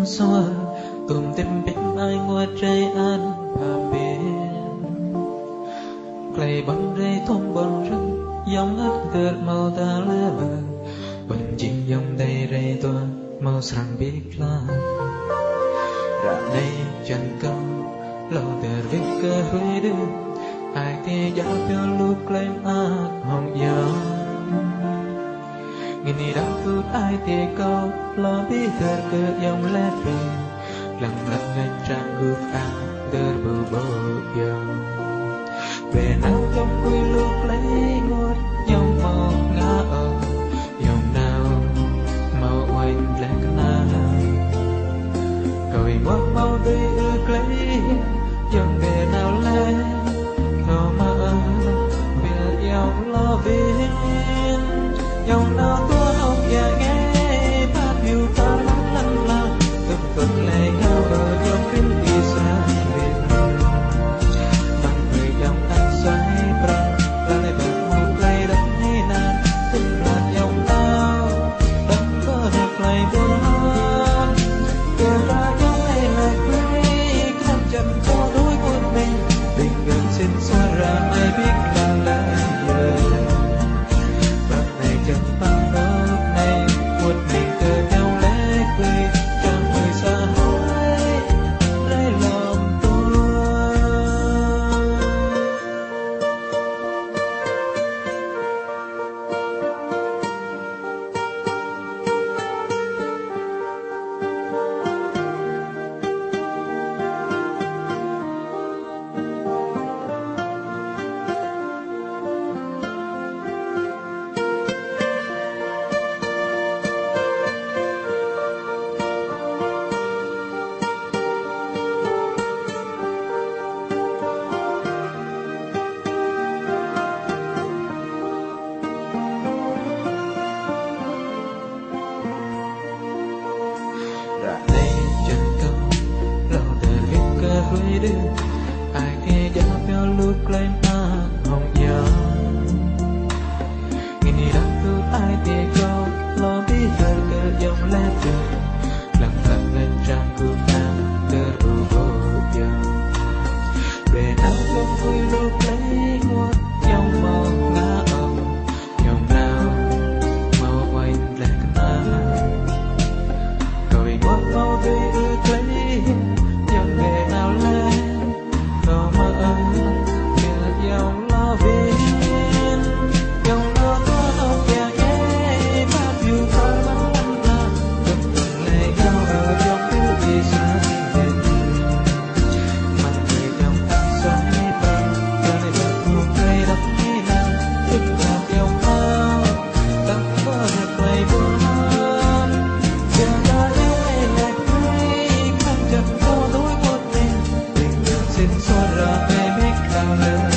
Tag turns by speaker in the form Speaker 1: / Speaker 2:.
Speaker 1: xóa cùng tìm bên ai ngoài trái an và biển clay băng rây thông băng răng dòng ớt gợt màu ta lá vàng bần chim dòng đầy rây toa màu sáng biết la ra đây chân câu lâu đời viết cơ huế đưa ai thì giá cho lúc lên ác hồng gió nghìn đi đau phút ai thì câu lo biết thật cơ dòng lẽ về lặng lặng ngành trang gục ác đỡ bờ bờ dòng về nắng trong quy lúc lấy ngót dòng màu ngã ở dòng nào màu oanh lẽ na cởi ngót màu tươi ước lấy dòng về nào lên nó mà về dòng lo biết dòng nào tua học và nghe phát biểu ta lắng lắng lắng cực cực lệ cao ở dòng kinh kỳ xa biển bằng người dòng anh xoay prang là lại bạc một cây đất hay nàn tình là dòng tao đất có được lại buồn hơn kể ra dòng này là quê khăn chậm cho đôi một mình tình gần xin xóa ra ai biết là giờ bạc này chẳng bằng nước này một mình cơ nhau lẽ quê chẳng người xa hối lấy lòng tôi ra đây chân câu lâu đời viết cơ huế đưa ai thì giá theo lúc lên ác hồng gió nghìn đi đau phút ai thì câu lo biết thật cơ dòng lẽ đường lặng lặng lên trang cương nam đỡ bù bù dòng về nào không vui lúc lấy ngót dòng màu ngã ầm dòng nào màu oanh lẽ na cởi ngót màu tươi ước lấy dòng về nào lên nó mà về dòng lo biết dòng nó có học và nghe phát biểu ta lắng lắng là cực cực lệ cao ở dòng thứ gì xa biển mặt người dòng anh xoay băng cho nên bạc một cây đất hay nào tức là dòng ao đất có được lại buồn hơn giờ ta nhớ ngày là quê không chậm cho đôi một mình tình yêu xin xóa ra ai biết là lời